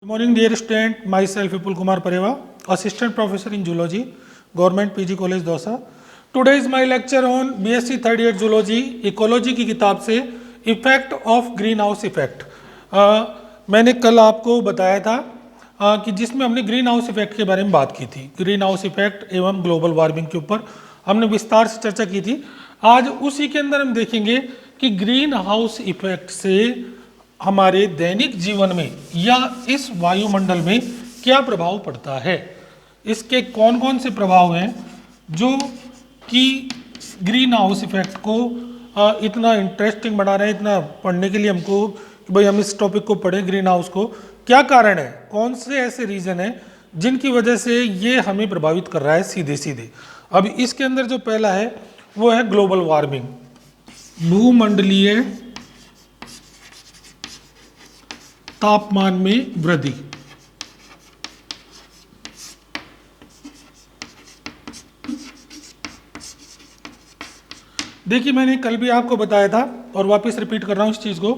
Morning, dear student. Myself, Vipul Kumar Pareva, Assistant Professor in Zoology, Government PG College Dosa. Today is my lecture on BSc Third Year Zoology, Ecology की किताब से effect of green house effect. मैंने कल आपको बताया था कि जिसमें हमने ग्रीन हाउस इफेक्ट के बारे में बात की थी। ग्रीन हाउस इफेक्ट एवं ग्लोबल वार्मिंग के ऊपर हमने विस्तार से चर्चा की थी। आज उसी के अंदर हम देखेंगे कि ग्रीन हाउस इफेक्ट से हमारे दैनिक जीवन में या इस वायुमंडल में क्या प्रभाव पड़ता है, इसके कौन कौन से प्रभाव हैं जो कि ग्रीन हाउस इफेक्ट को इतना इंटरेस्टिंग बना रहे हैं, इतना पढ़ने के लिए हमको कि भाई हम इस टॉपिक को पढ़ें। ग्रीन हाउस को क्या कारण है, कौन से ऐसे रीजन है जिनकी वजह से ये हमें प्रभावित कर रहा है सीधे सीधे। अब इसके अंदर जो पहला है वो है ग्लोबल वार्मिंग, भूमंडलीय तापमान में वृद्धि। देखिए, मैंने कल भी आपको बताया था और वापस रिपीट कर रहा हूं इस चीज को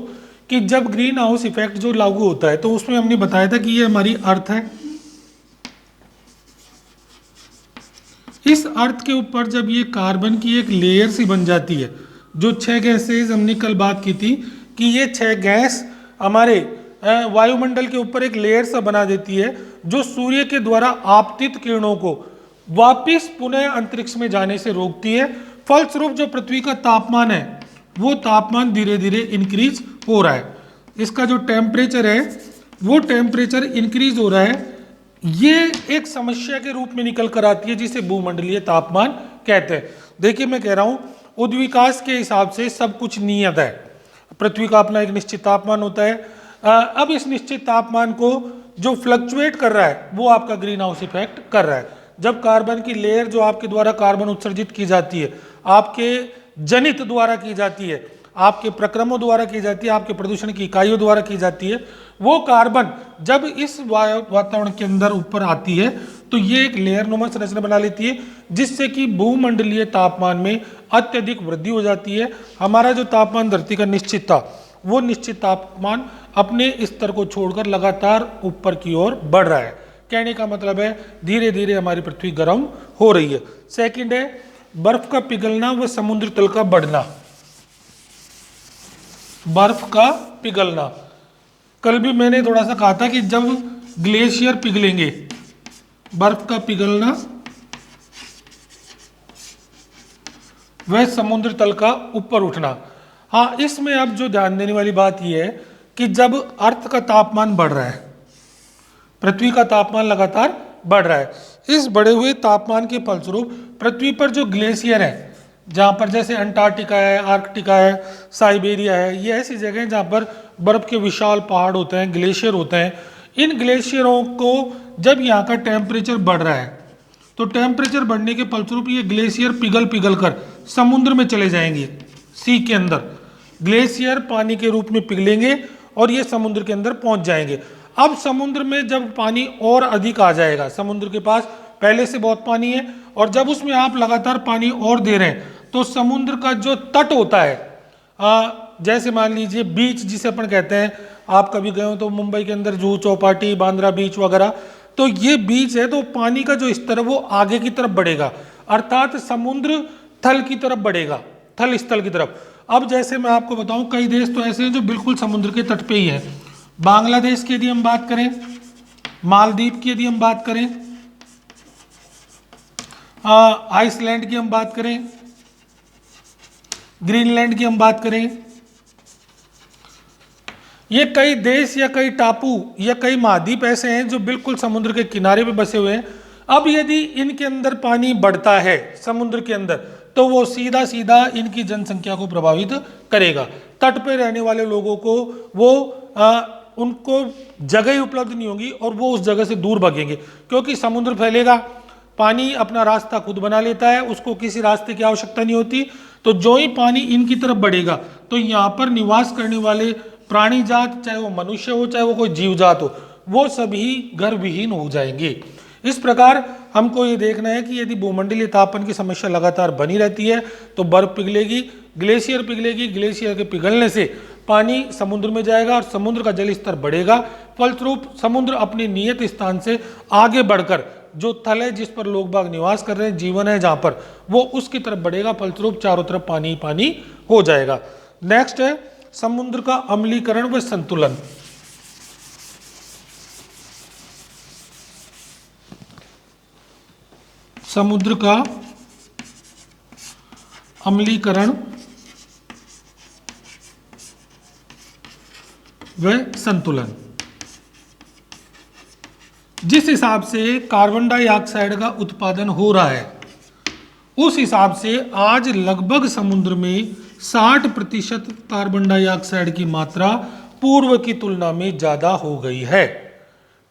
कि जब ग्रीन हाउस इफेक्ट जो लागू होता है तो उसमें हमने बताया था कि ये हमारी अर्थ है। इस अर्थ के ऊपर जब ये कार्बन की एक लेयर सी बन जाती है, जो 6 गैसेज हमने कल बात की थी कि ये 6 गैस हमारे वायुमंडल के ऊपर एक लेयर सा बना देती है जो सूर्य के द्वारा आपतित किरणों को वापस पुनः अंतरिक्ष में जाने से रोकती है। फलस्वरूप जो पृथ्वी का तापमान है वो तापमान धीरे धीरे इंक्रीज हो रहा है। इसका जो टेम्परेचर है वो टेम्परेचर इंक्रीज हो रहा है। ये एक समस्या के रूप में निकल कर आती है जिसे भूमंडलीय तापमान कहते हैं। देखिए, मैं कह रहा हूं उद्विकास के हिसाब से सब कुछ नियत है। पृथ्वी का अपना एक निश्चित तापमान होता है। अब इस निश्चित तापमान को जो फ्लक्चुएट कर रहा है वो आपका ग्रीन हाउस इफेक्ट कर रहा है। जब कार्बन की लेयर जो आपके द्वारा कार्बन उत्सर्जित की जाती है, आपके जनित द्वारा की जाती है, आपके प्रक्रमों द्वारा की जाती है, आपके प्रदूषण की इकाइयों द्वारा की जाती है, वो कार्बन जब इस वातावरण के अंदर ऊपर आती है तो ये एक लेयर नुमा संरचना बना लेती है जिससे कि भूमंडलीय तापमान में अत्यधिक वृद्धि हो जाती है। हमारा जो तापमान धरती का निश्चित था वो निश्चित तापमान अपने स्तर को छोड़कर लगातार ऊपर की ओर बढ़ रहा है। कहने का मतलब है धीरे धीरे हमारी पृथ्वी गर्म हो रही है। सेकंड है बर्फ का पिघलना व समुद्र तल का बढ़ना। बर्फ का पिघलना, कल भी मैंने थोड़ा सा कहा था कि जब ग्लेशियर पिघलेंगे, बर्फ का पिघलना वह समुद्र तल का ऊपर उठना। हाँ, इसमें अब जो ध्यान देने वाली बात यह है कि जब अर्थ का तापमान बढ़ रहा है, पृथ्वी का तापमान लगातार बढ़ रहा है, इस बढ़े हुए तापमान के फलस्वरूप पृथ्वी पर जो ग्लेशियर है, जहाँ पर जैसे अंटार्कटिका है, आर्कटिका है, साइबेरिया है, ये ऐसी जगह हैं जहाँ पर बर्फ के विशाल पहाड़ होते हैं, ग्लेशियर होते हैं। इन ग्लेशियरों को जब यहाँ का टेम्परेचर बढ़ रहा है तो टेम्परेचर बढ़ने के फलस्वरूप ये ग्लेशियर पिघल कर समुद्र में चले जाएंगे। सी के अंदर ग्लेशियर पानी के रूप में पिघलेंगे और ये समुद्र के अंदर पहुंच जाएंगे। अब समुद्र में जब पानी और अधिक आ जाएगा, समुद्र के पास पहले से बहुत पानी है और जब उसमें आप लगातार पानी और दे रहे हैं तो समुद्र का जो तट होता है, जैसे मान लीजिए बीच जिसे अपन कहते हैं, आप कभी गए हो तो मुंबई के अंदर जुहू चौपाटी, बांद्रा बीच वगैरह, तो ये बीच है तो पानी का जो स्तर है वो आगे की तरफ बढ़ेगा, अर्थात समुद्र थल की तरफ बढ़ेगा, थल स्थल की तरफ। अब जैसे मैं आपको बताऊं कई देश तो ऐसे हैं जो बिल्कुल समुद्र के तट पे ही है। बांग्लादेश की यदि हम बात करें, मालदीव की यदि हम बात करें, आइसलैंड की हम बात करें, ग्रीनलैंड की हम बात करें, ये कई देश या कई टापू या कई महाद्वीप ऐसे हैं जो बिल्कुल समुद्र के किनारे पे बसे हुए हैं। अब यदि इनके अंदर पानी बढ़ता है समुद्र के अंदर तो वो सीधा सीधा इनकी जनसंख्या को प्रभावित करेगा। तट पे रहने वाले लोगों को वो उनको जगह ही उपलब्ध नहीं होगी और वो उस जगह से दूर भागेंगे, क्योंकि समुद्र फैलेगा, पानी अपना रास्ता खुद बना लेता है, उसको किसी रास्ते की आवश्यकता नहीं होती। तो जो ही पानी इनकी तरफ बढ़ेगा तो यहाँ पर निवास करने वाले प्राणी जात, चाहे वो मनुष्य हो चाहे वो कोई जीव जात हो, वो सभी घर विहीन हो जाएंगे। इस प्रकार हमको ये देखना है कि यदि भूमंडलीय तापमान की समस्या लगातार बनी रहती है तो बर्फ पिघलेगी, ग्लेशियर पिघलेगी, ग्लेशियर के पिघलने से पानी समुद्र में जाएगा और समुद्र का जल स्तर बढ़ेगा। फलस्वरूप समुद्र अपने नियत स्थान से आगे बढ़कर जो तल है जिस पर लोग बाग निवास कर रहे हैं, जीवन है जहां पर, वो उसकी तरफ बढ़ेगा। फलस्वरूप चारों तरफ पानी ही पानी हो जाएगा। नेक्स्ट है समुद्र का अम्लीकरण व संतुलन। समुद्र का अम्लीकरण व संतुलन। जिस हिसाब से कार्बन डाइऑक्साइड का उत्पादन हो रहा है उस हिसाब से आज लगभग समुद्र में 60% कार्बन डाइऑक्साइड की मात्रा पूर्व की तुलना में ज़्यादा हो गई है।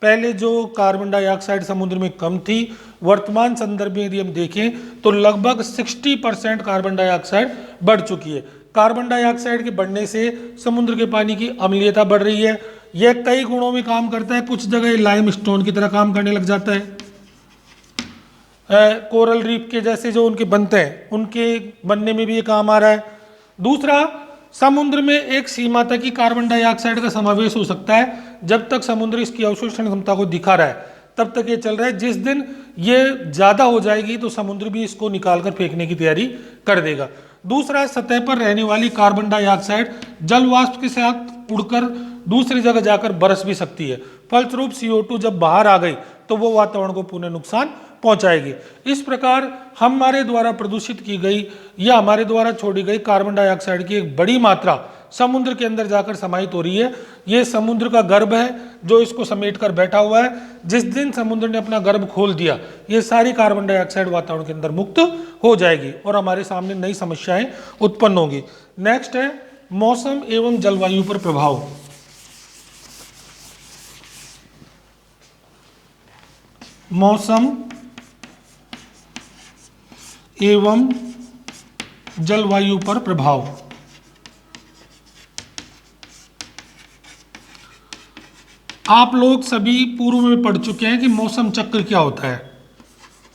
पहले जो कार्बन डाइऑक्साइड समुद्र में कम थी, वर्तमान संदर्भ में यदि हम देखें तो लगभग 60% कार्बन डाइऑक्साइड बढ़ चुकी है। कार्बन डाइऑक्साइड के बढ़ने से समुद्र के पानी की अम्लीयता बढ़ रही है। यह कई गुणों में काम करता है, कुछ जगह लाइम स्टोन की तरह काम करने लग जाता है। कोरल रीफ के जैसे जो उनके बनते हैं उनके बनने में भी ये काम आ रहा है। दूसरा, समुद्र में एक सीमा तक ही कार्बन डाइऑक्साइड का समावेश हो सकता है। जब तक समुद्र इसकी अवशोषण क्षमता को दिखा रहा है तब तक ये चल रहा है। जिस दिन ये ज़्यादा हो जाएगी तो समुद्र भी इसको निकाल कर फेंकने की तैयारी कर देगा। दूसरा, सतह पर रहने वाली कार्बन डाइऑक्साइड जल वाष्प के साथ उड़कर दूसरी जगह जाकर बरस भी सकती है। फलस्वरूप CO2 जब बाहर आ गई तो वो वातावरण को पुनः नुकसान पहुंचाएगी। इस प्रकार हमारे द्वारा प्रदूषित की गई या हमारे द्वारा छोड़ी गई कार्बन डाइऑक्साइड की एक बड़ी मात्रा समुद्र के अंदर जाकर समाहित हो रही है। ये समुद्र का गर्भ है जो इसको समेट कर बैठा हुआ है। जिस दिन समुद्र ने अपना गर्भ खोल दिया ये सारी कार्बन डाइऑक्साइड वातावरण के अंदर मुक्त हो जाएगी और हमारे सामने नई समस्याएं उत्पन्न होंगी। नेक्स्ट है मौसम एवं जलवायु पर प्रभाव। मौसम एवं जलवायु पर प्रभाव। आप लोग सभी पूर्व में पढ़ चुके हैं कि मौसम चक्र क्या होता है।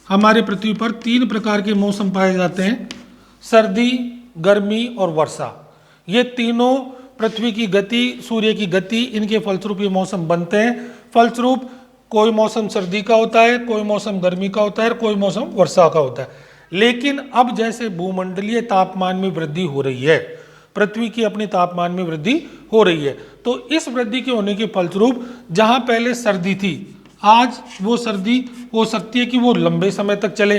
हमारे पृथ्वी पर 3 प्रकार के मौसम पाए जाते हैं, सर्दी, गर्मी और वर्षा। ये तीनों पृथ्वी की गति, सूर्य की गति, इनके फलस्वरूप ये मौसम बनते हैं। फलस्वरूप कोई मौसम सर्दी का होता है, कोई मौसम गर्मी का होता है, कोई मौसम वर्षा का होता है। लेकिन अब जैसे भूमंडलीय तापमान में वृद्धि हो रही है, पृथ्वी की अपने तापमान में वृद्धि हो रही है, तो इस वृद्धि के होने के फलस्वरूप जहां पहले सर्दी थी आज वो सर्दी हो सकती है कि वो लंबे समय तक चले,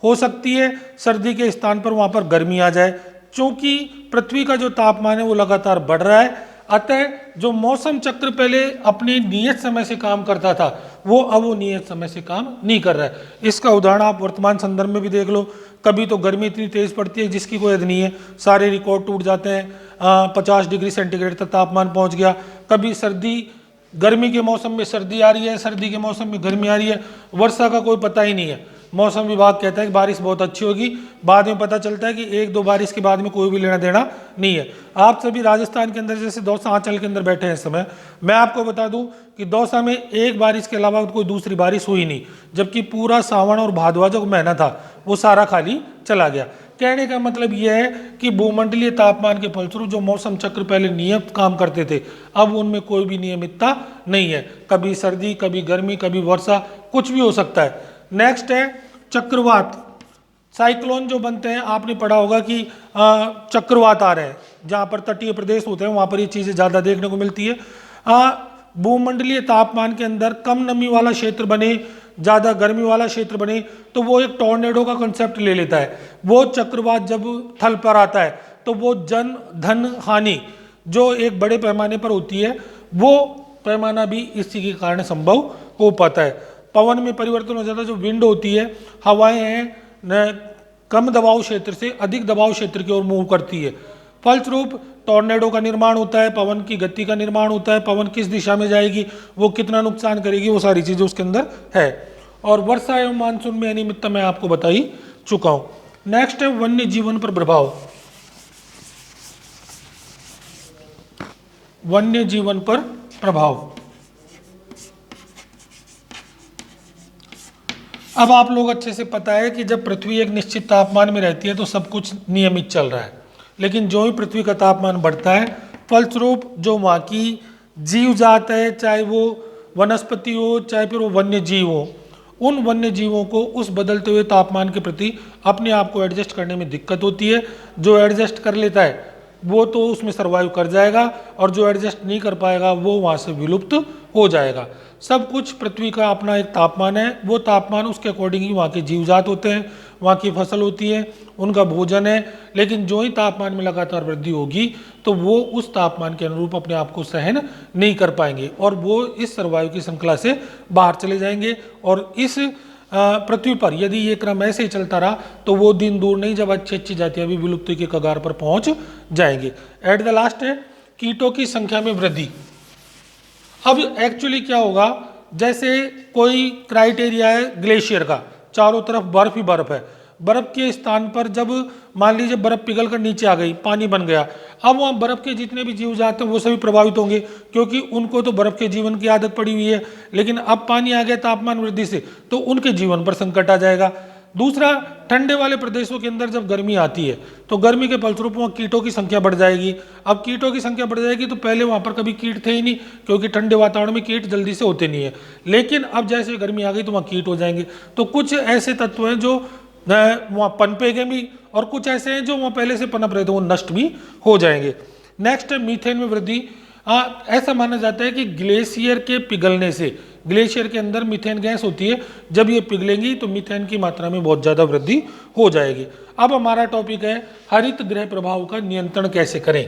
हो सकती है सर्दी के स्थान पर वहां पर गर्मी आ जाए। क्योंकि पृथ्वी का जो तापमान है वो लगातार बढ़ रहा है, अतः जो मौसम चक्र पहले अपने नियत समय से काम करता था वो अब वो नियत समय से काम नहीं कर रहा है। इसका उदाहरण आप वर्तमान संदर्भ में भी देख लो। कभी तो गर्मी इतनी तेज पड़ती है जिसकी कोई हद नहीं है, सारे रिकॉर्ड टूट जाते हैं। 50 डिग्री सेंटीग्रेड तक तापमान पहुंच गया। कभी सर्दी, गर्मी के मौसम में सर्दी आ रही है, सर्दी के मौसम में गर्मी आ रही है। वर्षा का कोई पता ही नहीं है। मौसम विभाग कहता है कि बारिश बहुत अच्छी होगी, बाद में पता चलता है कि 1-2 बारिश के बाद में कोई भी लेना देना नहीं है। आप सभी राजस्थान के अंदर जैसे दौसा आंचल के अंदर बैठे हैं इस समय, मैं आपको बता दूं कि दौसा में एक बारिश के अलावा कोई दूसरी बारिश हुई नहीं, जबकि पूरा सावन और भादवा जो महीना था वो सारा खाली चला गया। कहने का मतलब यह है कि भूमंडलीय तापमान के फलस्वरूप जो मौसम चक्र पहले नियमित काम करते थे अब उनमें कोई भी नियमितता नहीं है। कभी सर्दी, कभी गर्मी, कभी वर्षा, कुछ भी हो सकता है। नेक्स्ट है चक्रवात। साइक्लोन जो बनते हैं, आपने पढ़ा होगा कि चक्रवात आ रहे हैं, जहाँ पर तटीय प्रदेश होते हैं वहाँ पर ये चीज़ें ज़्यादा देखने को मिलती है। भूमंडलीय तापमान के अंदर कम नमी वाला क्षेत्र बने, ज़्यादा गर्मी वाला क्षेत्र बने तो वो एक टॉर्नेडो का कंसेप्ट ले लेता है। वो चक्रवात जब थल पर आता है तो वो जन धन हानि जो एक बड़े पैमाने पर होती है वो पैमाना भी इसी के कारण संभव हो पाता है। पवन में परिवर्तन हो जाता है, जो विंड होती है, हवाएं हैं कम दबाव क्षेत्र से अधिक दबाव क्षेत्र की ओर मूव करती है। फलस्वरूप टॉर्नेडो का निर्माण होता है, पवन की गति का निर्माण होता है, पवन किस दिशा में जाएगी, वो कितना नुकसान करेगी, वो सारी चीजें उसके अंदर है। और वर्षा एवं मानसून में अनियमितता मैं आपको बता ही चुका हूं। नेक्स्ट है वन्य जीवन पर प्रभाव। वन्य जीवन पर प्रभाव। अब आप लोग अच्छे से पता है कि जब पृथ्वी एक निश्चित तापमान में रहती है तो सब कुछ नियमित चल रहा है, लेकिन जो ही पृथ्वी का तापमान बढ़ता है फलस्वरूप जो वहाँ की जीव जात है, चाहे वो वनस्पति हो चाहे फिर वो वन्य जीव हो, उन वन्य जीवों को उस बदलते हुए तापमान के प्रति अपने आप को एडजस्ट करने में दिक्कत होती है। जो एडजस्ट कर लेता है वो तो उसमें सर्वाइव कर जाएगा, और जो एडजस्ट नहीं कर पाएगा वो वहाँ से विलुप्त हो जाएगा। सब कुछ पृथ्वी का अपना एक तापमान है, वो तापमान उसके अकॉर्डिंग ही वहाँ के जीवजात होते हैं, वहाँ की फसल होती है, उनका भोजन है। लेकिन जो ही तापमान में लगातार वृद्धि होगी तो वो उस तापमान के अनुरूप अपने आप को सहन नहीं कर पाएंगे और वो इस सर्वाइव की श्रृंखला से बाहर चले जाएंगे। और इस पृथ्वी पर यदि ये क्रम ऐसे ही चलता रहा तो वो दिन दूर नहीं जब अच्छी अच्छी जातियां भी विलुप्ति के कगार पर पहुंच जाएंगी। एट द लास्ट है कीटों की संख्या में वृद्धि। अब एक्चुअली क्या होगा, जैसे कोई क्राइटेरिया है ग्लेशियर का, चारों तरफ बर्फ ही बर्फ है, बर्फ के स्थान पर जब मान लीजिए बर्फ पिघल कर नीचे आ गई, पानी बन गया, अब वहाँ बर्फ के जितने भी जीव जाते हैं वो सभी प्रभावित होंगे, क्योंकि उनको तो बर्फ के जीवन की आदत पड़ी हुई है। लेकिन अब पानी आ गया तापमान वृद्धि से तो उनके जीवन पर संकट आ जाएगा। दूसरा, ठंडे वाले प्रदेशों के अंदर जब गर्मी आती है तो गर्मी के फलस्वरूप वहाँ कीटों की संख्या बढ़ जाएगी। अब कीटों की संख्या बढ़ जाएगी तो पहले वहाँ पर कभी कीट थे ही नहीं, क्योंकि ठंडे वातावरण में कीट जल्दी से होते नहीं है। लेकिन अब जैसे गर्मी आ गई तो वहाँ कीट हो जाएंगे। तो कुछ ऐसे तत्व हैं जो वहाँ पनपेंगे भी, और कुछ ऐसे हैं जो वहाँ पहले से पनप रहे थे वो नष्ट भी हो जाएंगे। नेक्स्ट है मीथेन में वृद्धि। ऐसा माना जाता है कि ग्लेशियर के पिघलने से, ग्लेशियर के अंदर मीथेन गैस होती है, जब ये पिघलेंगी तो मीथेन की मात्रा में बहुत ज़्यादा वृद्धि हो जाएगी। अब हमारा टॉपिक है हरित गृह प्रभाव का नियंत्रण कैसे करें,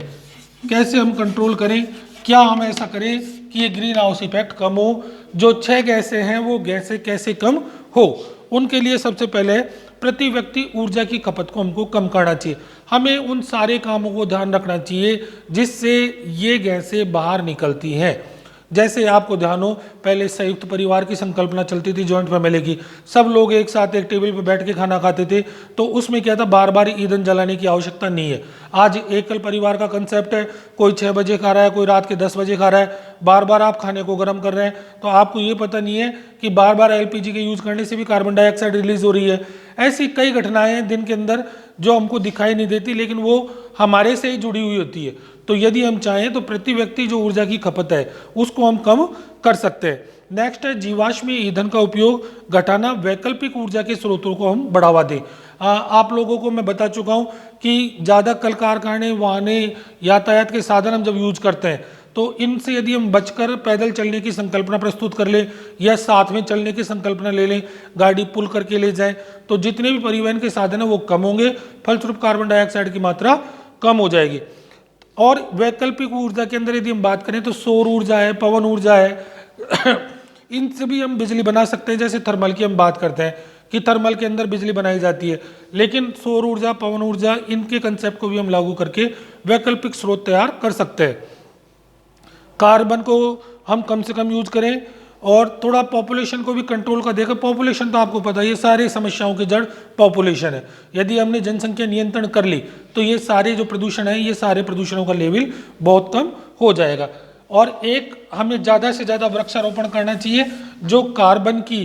कैसे हम कंट्रोल करें, क्या हम ऐसा करें कि ये ग्रीन हाउस इफेक्ट कम हो, जो 6 गैसें हैं वो गैसें कैसे कम हो। उनके लिए सबसे पहले प्रति व्यक्ति ऊर्जा की खपत को हमको कम करना चाहिए। हमें उन सारे कामों को ध्यान रखना चाहिए जिससे ये गैसें बाहर निकलती हैं। जैसे आपको ध्यान हो, पहले संयुक्त परिवार की संकल्पना चलती थी, जॉइंट फैमिली की, सब लोग एक साथ एक टेबल पर बैठ के खाना खाते थे, तो उसमें क्या था, बार बार ईंधन जलाने की आवश्यकता नहीं है। आज एकल परिवार का कंसेप्ट है, कोई 6 बजे खा रहा है, कोई रात के 10 बजे खा रहा है, बार बार आप खाने को गर्म कर रहे हैं, तो आपको ये पता नहीं है कि बार बार LPG के यूज करने से भी कार्बन डाइऑक्साइड रिलीज हो रही है। ऐसी कई घटनाएं हैं दिन के अंदर जो हमको दिखाई नहीं देती, लेकिन वो हमारे से ही जुड़ी हुई होती है। तो यदि हम चाहें तो प्रति व्यक्ति जो ऊर्जा की खपत है उसको हम कम कर सकते हैं। नेक्स्ट है जीवाश्म ईंधन का उपयोग घटाना, वैकल्पिक ऊर्जा के स्रोतों को हम बढ़ावा दें। आप लोगों को मैं बता चुका हूं कि ज़्यादा कल कारखाने, वाहने, यातायात के साधन हम जब यूज करते हैं तो इनसे यदि हम बचकर पैदल चलने की संकल्पना प्रस्तुत कर लें या साथ में चलने की संकल्पना ले लें, गाड़ी पुल करके ले जाएं, तो जितने भी परिवहन के साधन हैं वो कम होंगे, फलस्वरूप कार्बन डाइऑक्साइड की मात्रा कम हो जाएगी। और वैकल्पिक ऊर्जा के अंदर यदि हम बात करें तो सौर ऊर्जा है, पवन ऊर्जा है इनसे भी हम बिजली बना सकते हैं। जैसे थर्मल की हम बात करते हैं कि थर्मल के अंदर बिजली बनाई जाती है, लेकिन सौर ऊर्जा, पवन ऊर्जा, इनके कंसेप्ट को भी हम लागू करके वैकल्पिक स्रोत तैयार कर सकते हैं। कार्बन को हम कम से कम यूज करें और थोड़ा पॉपुलेशन को भी कंट्रोल कर देगा। पॉपुलेशन तो आपको पता है, ये सारे समस्याओं की जड़ पॉपुलेशन है। यदि हमने जनसंख्या नियंत्रण कर ली तो ये सारे जो प्रदूषण है, ये सारे प्रदूषणों का लेवल बहुत कम हो जाएगा। और एक, हमें ज़्यादा से ज़्यादा वृक्षारोपण करना चाहिए। जो कार्बन की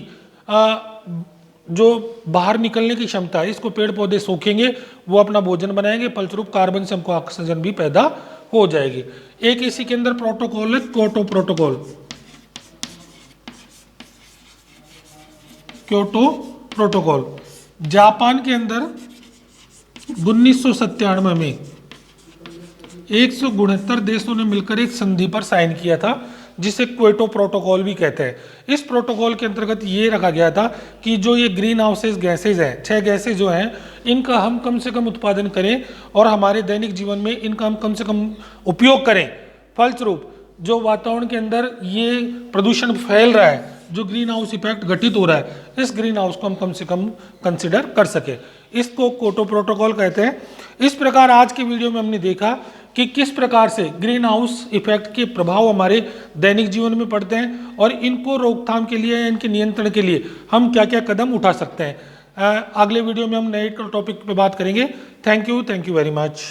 जो बाहर निकलने की क्षमता है, इसको पेड़ पौधे सोखेंगे, वो अपना भोजन बनाएंगे, फलस्वरूप कार्बन से हमको ऑक्सीजन भी पैदा हो जाएगी। एक इसी के अंदर प्रोटोकॉल है, Kyoto protocol. Kyoto protocol Japan के अंदर 1997 में 169 देशों ने मिलकर एक संधि पर साइन किया था, जिसे क्योटो प्रोटोकॉल भी कहते हैं। इस प्रोटोकॉल के अंतर्गत ये रखा गया था कि जो ये ग्रीन हाउसेज गैसेज हैं, 6 गैसेज जो हैं, इनका हम कम से कम उत्पादन करें और हमारे दैनिक जीवन में इनका हम कम से कम उपयोग करें। फलस्वरूप जो वातावरण के अंदर ये प्रदूषण फैल रहा है, जो ग्रीन हाउस इफेक्ट घटित हो रहा है, इस ग्रीन हाउस को हम कम से कम कंसिडर कर सके। इसको क्योटो प्रोटोकॉल कहते हैं। इस प्रकार आज के वीडियो में हमने देखा कि किस प्रकार से ग्रीन हाउस इफेक्ट के प्रभाव हमारे दैनिक जीवन में पड़ते हैं और इनको रोकथाम के लिए, इनके नियंत्रण के लिए हम क्या क्या कदम उठा सकते हैं। अगले वीडियो में हम नए टॉपिक पे बात करेंगे। Thank you very much.